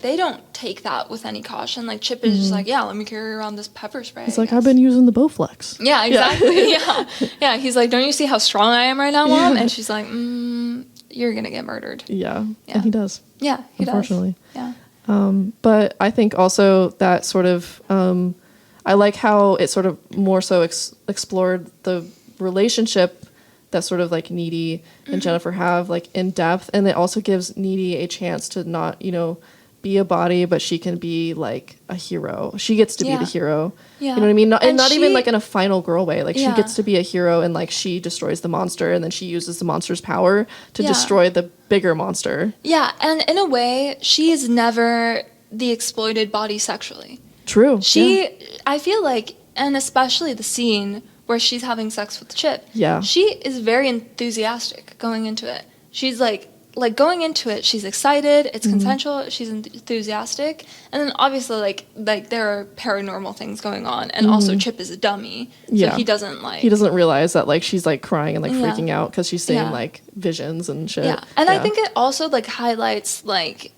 they don't take that with any caution. Like, Chip is just like, yeah, let me carry around this pepper spray. It's like, I've been using the Bowflex. Yeah, exactly. Yeah. He's like, don't you see how strong I am right now, Mom? And she's like, you're gonna get murdered. Yeah. And he does. Yeah, he unfortunately. does. Yeah. But I think also that sort of, I like how it sort of more so explored the relationship that sort of like Needy and Jennifer have like in depth. And it also gives Needy a chance to not, you know, be a body, but she can be like a hero. She gets to be the hero. Yeah. You know what I mean? Not even like in a final girl way. Like, she gets to be a hero, and like she destroys the monster, and then she uses the monster's power to destroy the bigger monster. Yeah, and in a way, she is never the exploited body sexually. True. I feel like, and especially the scene where she's having sex with Chip. Yeah. She is very enthusiastic going into it. She's like going into it, she's excited, it's consensual, she's enthusiastic, and then obviously like there are paranormal things going on, and also Chip is a dummy, so he doesn't realize that like she's like crying and like freaking out because she's seeing like visions and shit. Yeah, and I think it also like highlights like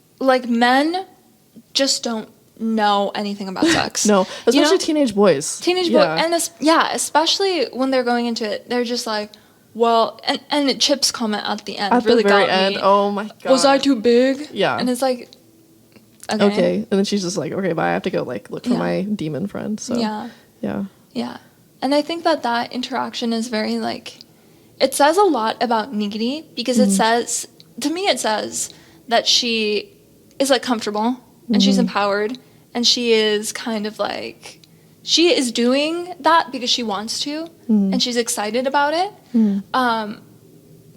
men just don't know anything about sex. No, especially teenage boys. Boys, and especially when they're going into it, they're just like, well, and Chip's comment at the end really got me. Oh my god. Was I too big? Yeah. And it's like, okay. And then she's just like, okay, bye. I have to go like look for my demon friend. So yeah. And I think that interaction is very like, it says a lot about Needy, because it says that she is like comfortable and she's empowered, and she is kind of like, she is doing that because she wants to, and she's excited about it.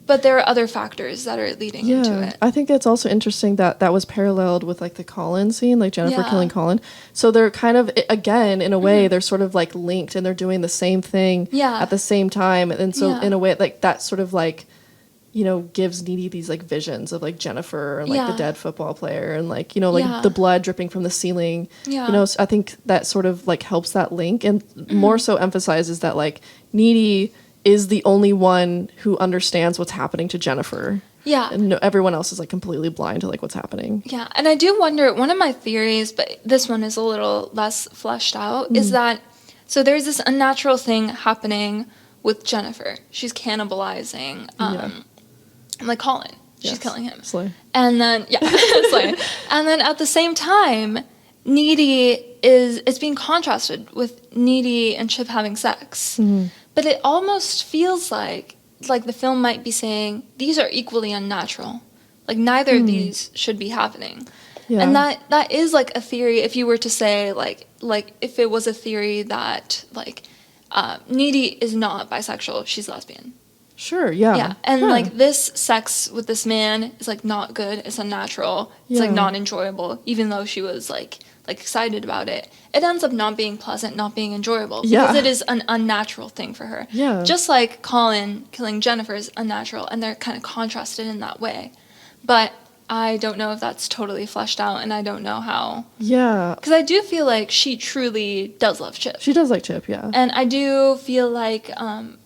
But there are other factors that are leading into it. I think that's also interesting that was paralleled with like the Colin scene, like Jennifer killing Colin. So they're kind of, again, in a way, they're sort of like linked, and they're doing the same thing at the same time. And so in a way, like that sort of like, you know, gives Needy these like visions of like Jennifer and like the dead football player, and like, you know, like the blood dripping from the ceiling. You know, so I think that sort of like helps that link, and more so emphasizes that like Needy is the only one who understands what's happening to Jennifer. Yeah. And everyone else is like completely blind to like what's happening. Yeah. And I do wonder, one of my theories, but this one is a little less fleshed out, is that, so there's this unnatural thing happening with Jennifer. She's cannibalizing, like Colin. She's killing him. Slay. And then, slay. And then at the same time, Needy it's being contrasted with Needy and Chip having sex. But it almost feels like the film might be saying, these are equally unnatural. Like, neither of these should be happening. Yeah. And that is like a theory, if you were to say like if it was a theory that like Needy is not bisexual, she's lesbian. Sure, yeah. Yeah. And like this sex with this man is like not good, it's unnatural, it's like not enjoyable, even though she was like excited about it. It ends up not being pleasant, not being enjoyable, because it is an unnatural thing for her. Yeah. Just like Colin killing Jennifer is unnatural, and they're kind of contrasted in that way. But I don't know if that's totally fleshed out, and I don't know how. Yeah. Because I do feel like she truly does love Chip. She does like Chip, yeah. And I do feel like,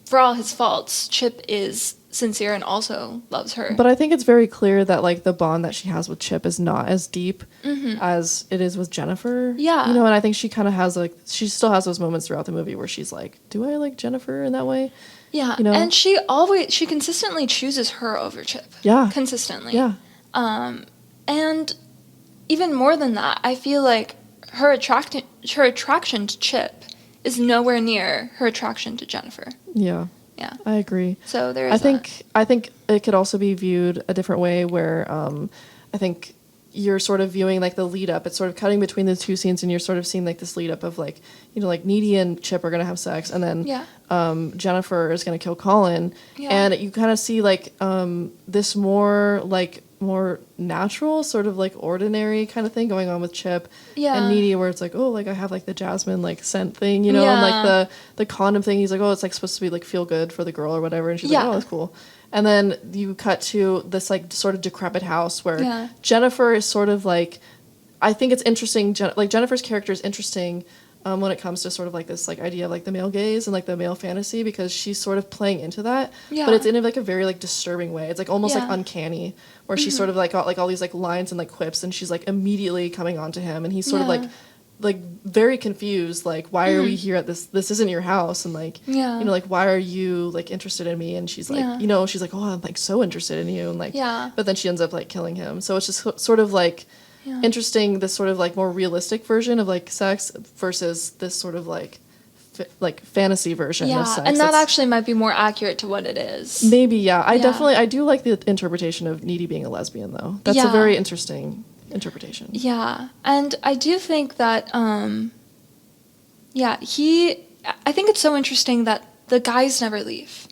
for all his faults, Chip is sincere and also loves her. But I think it's very clear that like the bond that she has with Chip is not as deep as it is with Jennifer. Yeah. You know, and I think she kind of has like, she still has those moments throughout the movie where she's like, do I like Jennifer in that way? Yeah. You know? And she consistently chooses her over Chip. Yeah. Consistently. Yeah. And even more than that, I feel like her attraction to Chip is nowhere near her attraction to Jennifer. Yeah. Yeah. I agree. So there is I think it could also be viewed a different way where I think you're sort of viewing like the lead up. It's sort of cutting between the two scenes, and you're sort of seeing like this lead up of like, you know, like Needy and Chip are gonna have sex, and then Jennifer is gonna kill Colin, and you kind of see like this more natural, sort of like ordinary kind of thing going on with Chip and Needy, where it's like, oh, like I have like the jasmine like scent thing, you know, and like the condom thing. He's like, oh, it's like supposed to be like feel good for the girl or whatever, and she's like, oh, that's cool. And then you cut to this like sort of decrepit house where Jennifer is sort of like, I think it's interesting. Like Jennifer's character is interesting when it comes to sort of like this like idea of like the male gaze and like the male fantasy, because she's sort of playing into that, but it's in like a very like disturbing way. It's like almost like uncanny, where she's sort of like got like all these like lines and like quips, and she's like immediately coming on to him, and he's sort of like very confused, like, why are we here at this isn't your house, and like you know, like, why are you like interested in me? And she's like, you know, she's like, oh, I'm like so interested in you, and like but then she ends up like killing him. So it's just sort of like interesting, this sort of like more realistic version of like sex versus this sort of like fantasy version of sex. And that actually might be more accurate to what it is. Maybe, I do like the interpretation of Needy being a lesbian, though. That's a very interesting interpretation. Yeah, and I do think that, I think it's so interesting that the guys never leave.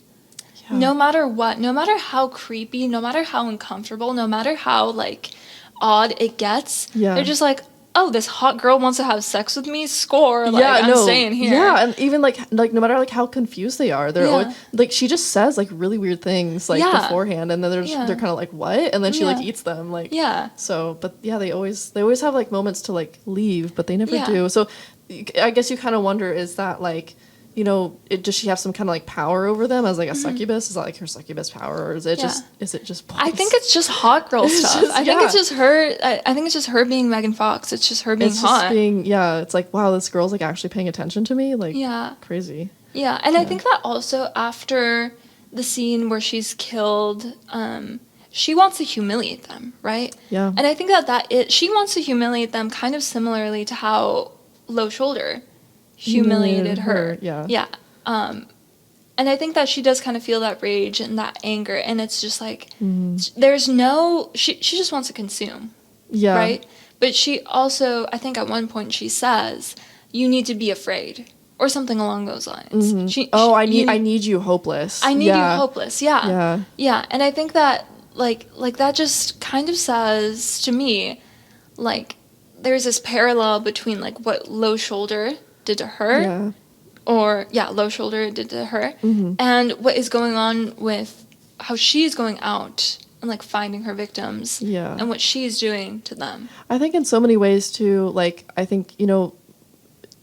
Yeah. No matter what, no matter how creepy, no matter how uncomfortable, no matter how, like, odd it gets, they're just like, oh, this hot girl wants to have sex with me, score, like, I'm staying here. Yeah, and even, like, no matter, like, how confused they are, they're always, like, she just says, like, really weird things, like, beforehand, and then they're kind of like, what? And then she, like, eats them, like, so, but, they always have, like, moments to, like, leave, but they never do. So, I guess you kind of wonder, is that, like, you know, does she have some kind of like power over them as like a succubus? Is that like her succubus power, or is it just boys? I think it's just hot girl stuff. I think it's just her. I think it's just her being Megan Fox. It's just her being hot. It's like, wow, this girl's like actually paying attention to me. Like, crazy. Yeah, and I think that also after the scene where she's killed, she wants to humiliate them, right? Yeah. And I think she wants to humiliate them kind of similarly to how Low Shoulder humiliated her. And I think that she does kind of feel that rage and that anger, and it's just like there's no she just wants to consume, right? But she also, I think at one point she says, you need to be afraid, or something along those lines. I need you hopeless. I need you hopeless. And I think that like that just kind of says to me, like, there's this parallel between like what Low Shoulder did to her, Low Shoulder did to her, and what is going on with how she's going out and like finding her victims, and what she's doing to them. I think in so many ways too, like, I think, you know,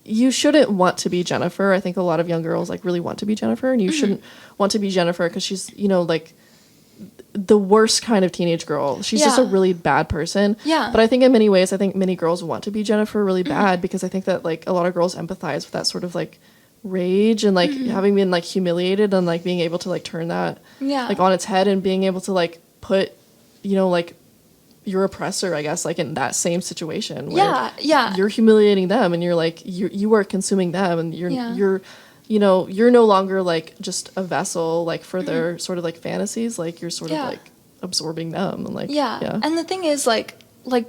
you shouldn't want to be Jennifer. I think a lot of young girls like really want to be Jennifer, and you shouldn't want to be Jennifer because she's, you know, like the worst kind of teenage girl. She's just a really bad person. But I think in many ways, I think many girls want to be Jennifer really bad, because I think that like a lot of girls empathize with that sort of like rage and like having been like humiliated, and like being able to like turn that like on its head, and being able to like put, you know, like your oppressor, I guess, like in that same situation where you're humiliating them, and you're like you are consuming them, and you're you know, you're no longer like just a vessel like for their sort of like fantasies, like you're sort of like absorbing them, and like and the thing is, like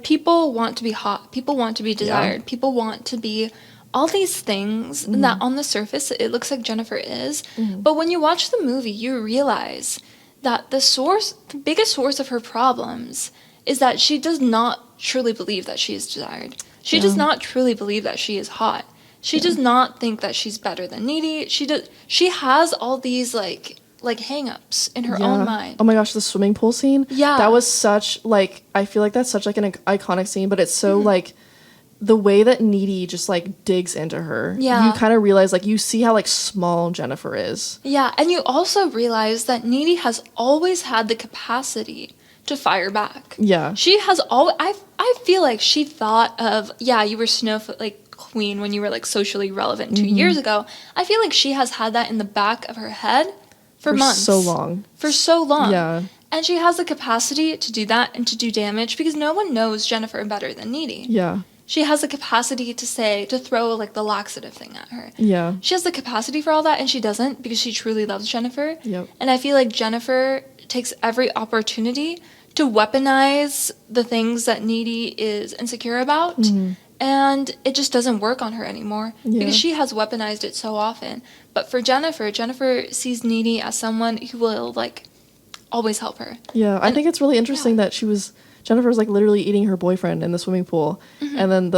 people want to be hot, people want to be desired, people want to be all these things that on the surface it looks like Jennifer is, but when you watch the movie you realize that the biggest source of her problems is that she does not truly believe that she is desired. She does not truly believe that she is hot. She does not think that she's better than Needy. She has all these like hang-ups in her own mind. Oh my gosh, the swimming pool scene. Yeah. That was such like, I feel like that's such like an iconic scene, but it's so like the way that Needy just like digs into her. Yeah. You kind of realize, like, you see how like small Jennifer is. Yeah, and you also realize that Needy has always had the capacity to fire back. Yeah. She has I feel like she thought of, you were Snowflake like queen when you were like socially relevant 2 years ago. I feel like she has had that in the back of her head for months. For so long. Yeah. And she has the capacity to do that and to do damage, because no one knows Jennifer better than Needy. Yeah. She has the capacity to throw like the laxative thing at her. Yeah. She has the capacity for all that, and she doesn't, because she truly loves Jennifer. Yep. And I feel like Jennifer takes every opportunity to weaponize the things that Needy is insecure about. And it just doesn't work on her anymore because she has weaponized it so often. But for Jennifer sees Needy as someone who will, like, always help her. Yeah, I think it's really interesting that Jennifer was like literally eating her boyfriend in the swimming pool, and then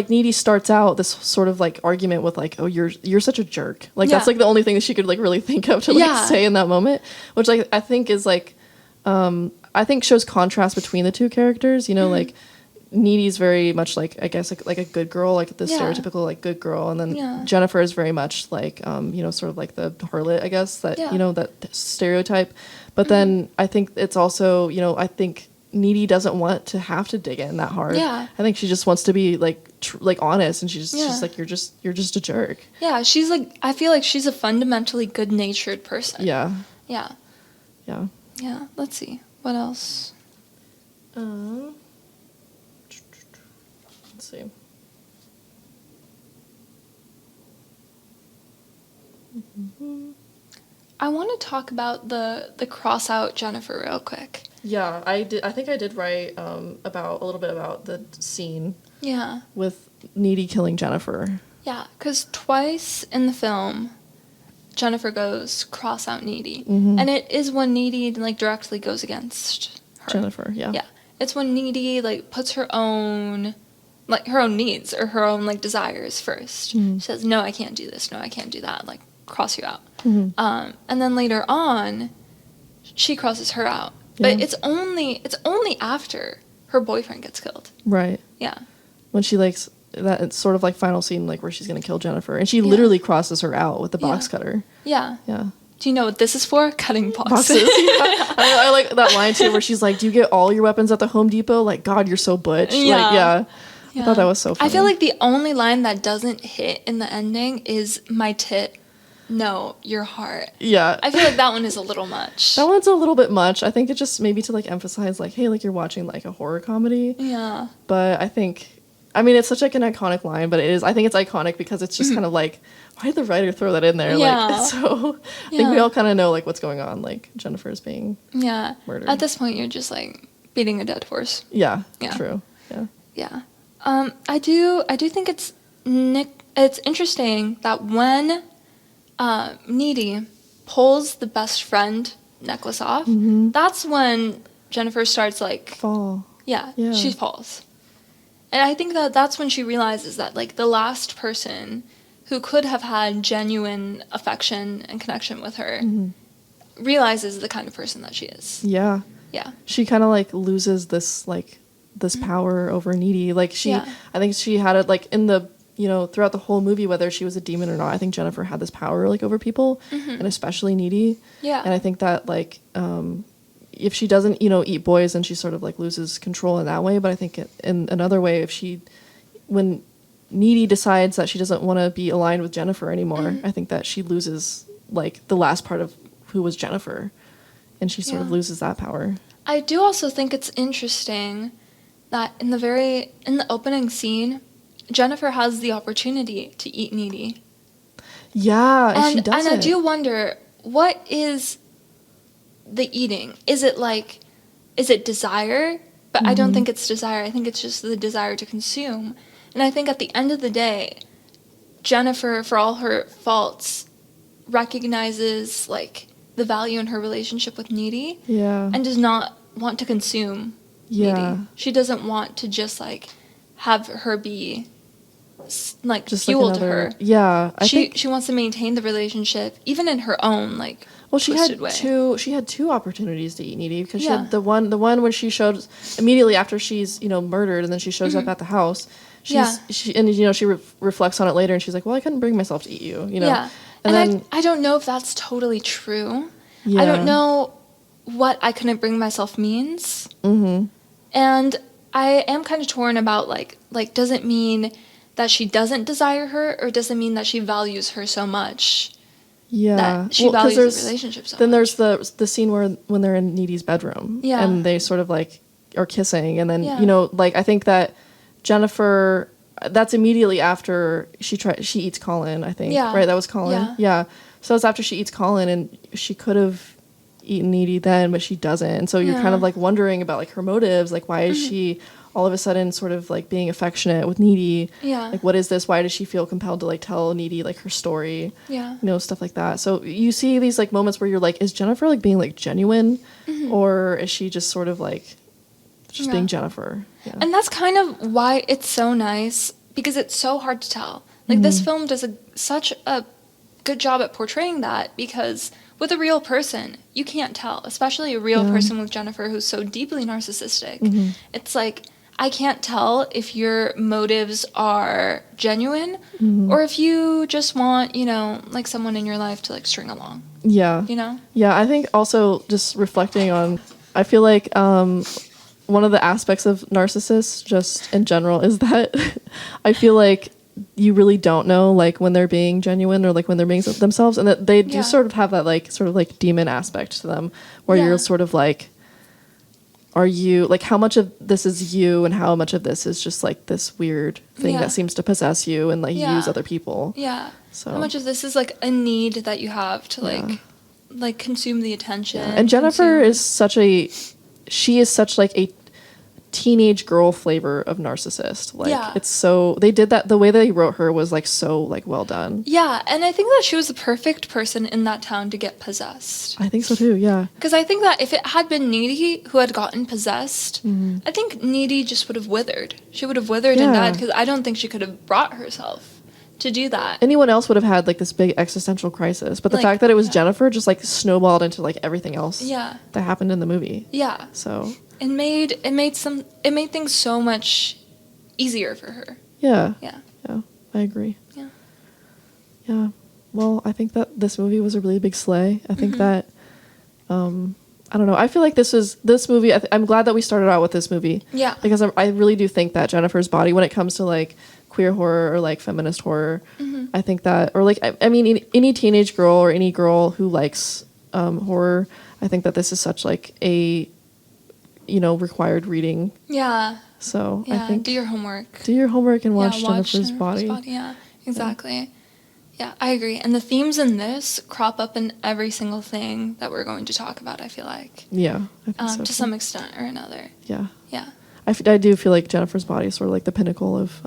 Needy starts out this sort of like argument with like, oh, you're such a jerk. Like that's like the only thing that she could like really think of to like say in that moment, which like I think is like, I think shows contrast between the two characters. You know, like Needy's very much like, I guess like a good girl, like the stereotypical like good girl, and then Jennifer is very much like you know, sort of like the harlot, I guess, that you know, that stereotype. But then I think it's also, you know, I think Needy doesn't want to have to dig in that hard. I think she just wants to be like like honest, and she's like, you're just a jerk. She's like, I feel like she's a fundamentally good-natured person. Yeah. Let's see, what else. Let's see. I want to talk about the cross out Jennifer real quick. Yeah, I did. I think I did write about a little bit about the scene. Yeah. With Needy killing Jennifer. Yeah, because twice in the film, Jennifer goes cross out Needy, and it is when Needy like directly goes against her. Jennifer. Yeah. Yeah, it's when Needy like puts her own needs or her own like desires first. She says, "No, I can't do this. No, I can't do that." Like cross you out. And then later on, she crosses her out. But it's only after her boyfriend gets killed. Right. Yeah. When she likes that, it's sort of like final scene, like where she's gonna kill Jennifer, and she literally crosses her out with the box cutter. Yeah. Yeah. Do you know what this is for? Cutting boxes. I like that line too, where she's like, "Do you get all your weapons at the Home Depot?" Like, God, you're so butch. Yeah. I thought that was so funny. I feel like the only line that doesn't hit in the ending is "my tit." No, your heart. Yeah. I feel like that one is a little much. That one's a little bit much. I think it just maybe to like emphasize like, hey, like you're watching like a horror comedy. Yeah. But I think, I mean, it's such like an iconic line, but I think it's iconic because it's just kind of like, why did the writer throw that in there? Yeah. Like, so I think we all kind of know like what's going on. Like Jennifer's being murdered. At this point, you're just like beating a dead horse. Yeah. True. Yeah. Yeah. I do think it's interesting that when Needy pulls the best friend necklace off, that's when Jennifer starts like fall. Yeah, she falls. And I think that's when she realizes that like the last person who could have had genuine affection and connection with her realizes the kind of person that she is. Yeah. Yeah. She kind of like loses this power over Needy. Like I think she had it like in the, you know, throughout the whole movie, whether she was a demon or not, I think Jennifer had this power like over people, and especially Needy. Yeah. And I think that like if she doesn't, you know, eat boys, then she sort of like loses control in that way. But I think in another way, when Needy decides that she doesn't want to be aligned with Jennifer anymore, I think that she loses like the last part of who was Jennifer, and she sort of loses that power. I do also think it's interesting that in the opening scene, Jennifer has the opportunity to eat Needy. Yeah, and she does. And I do wonder, what is the eating? Is it desire? But I don't think it's desire. I think it's just the desire to consume. And I think at the end of the day, Jennifer, for all her faults, recognizes like the value in her relationship with Needy. Yeah. And does not want to consume Needy. She doesn't want to just like have her be like just fuel like to her. Yeah, she wants to maintain the relationship even in her own like twisted way. She had two opportunities to eat Needy, because she had the one when she showed immediately after she's, you know, murdered, and then she shows up at the house. She reflects on it later, and she's like, well, I couldn't bring myself to eat you, you know. Yeah. And then I don't know if that's totally true. Yeah. I don't know what I couldn't bring myself means. And I am kind of torn about like does it mean that she doesn't desire her, or does it mean that she values her so much? Yeah, that she values the relationship so much. Then there's the scene when they're in Needy's bedroom, and they sort of like are kissing, and then you know, like I think that Jennifer, that's immediately after she eats Colin, I think, right? That was Colin. Yeah. So it's after she eats Colin, and she could have eat Needy then, but she doesn't. And so you're kind of like wondering about like her motives. Like, why is she all of a sudden sort of like being affectionate with Needy? Yeah. Like, what is this? Why does she feel compelled to like tell Needy like her story? Yeah. You know, stuff like that. So you see these like moments where you're like, is Jennifer like being like genuine, or is she just sort of like just being Jennifer? Yeah. And that's kind of why it's so nice, because it's so hard to tell. Like, this film does such a good job at portraying that, because with a real person, you can't tell, especially a real person with Jennifer who's so deeply narcissistic. It's like, I can't tell if your motives are genuine or if you just want, you know, like someone in your life to like string along. Yeah. You know? Yeah, I think also just reflecting on, I feel like one of the aspects of narcissists just in general is that I feel like you really don't know like when they're being genuine or like when they're being themselves, and that they do sort of have that like sort of like demon aspect to them where you're sort of like, are you like, how much of this is you and how much of this is just like this weird thing that seems to possess you and like use other people. So how much of this is like a need that you have to like consume the attention. And Jennifer is such like a teenage girl flavor of narcissist. Like it's so, they did that, the way they wrote her was like so like well done. Yeah, and I think that she was the perfect person in that town to get possessed. I think so too, yeah. Because I think that if it had been Needy who had gotten possessed, I think Needy just would have withered. She would have withered and died, because I don't think she could have brought herself to do that. Anyone else would have had like this big existential crisis, but the fact that it was Jennifer just like snowballed into like everything else that happened in the movie. Yeah. So it made things so much easier for her. Yeah. Yeah. Yeah. I agree. Yeah. Yeah. Well, I think that this movie was a really big slay. I think that I don't know. I feel like this movie. I'm glad that we started out with this movie. Yeah. Because I really do think that Jennifer's Body, when it comes to like queer horror or like feminist horror, I think that, or like, I mean, any teenage girl or any girl who likes horror, I think that this is such like a, you know, required reading. Yeah. So I think do your homework. Do your homework and watch Jennifer's Body. Yeah, exactly. Yeah, I agree. And the themes in this crop up in every single thing that we're going to talk about, I feel like. Yeah. I think so to too. some extent or another. Yeah. Yeah. I do feel like Jennifer's Body is sort of like the pinnacle of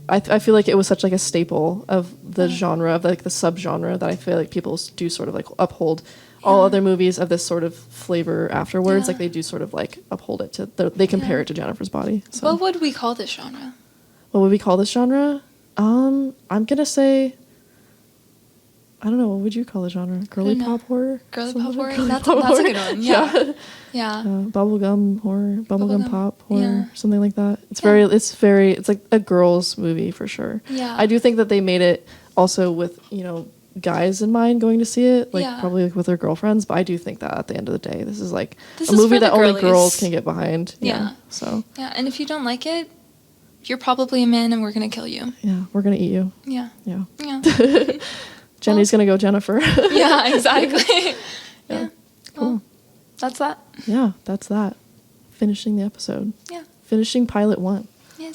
I feel like it was such like a staple of the genre, of like the subgenre, that I feel like people do sort of like uphold all other movies of this sort of flavor afterwards. Like they do sort of like uphold it to, they compare it to Jennifer's Body. So. What would we call this genre? What would we call this genre? I'm gonna say, I don't know, what would you call the genre? Girly pop horror? Girly pop horror? That's a good one. Yeah. Yeah. Bubblegum horror, bubblegum pop horror, something like that. It's like a girl's movie for sure. Yeah. I do think that they made it also with, you know, guys in mind going to see it, like probably like with their girlfriends, but I do think that at the end of the day, this is like a movie that only girls can get behind. Yeah. So. Yeah, and if you don't like it, you're probably a man and we're going to kill you. Yeah, we're going to eat you. Yeah. Yeah. Yeah. Jenny's going to go Jennifer. Yeah, exactly. Yeah. Cool. Well, that's that. Yeah, that's that. Finishing the episode. Yeah. Finishing pilot 1.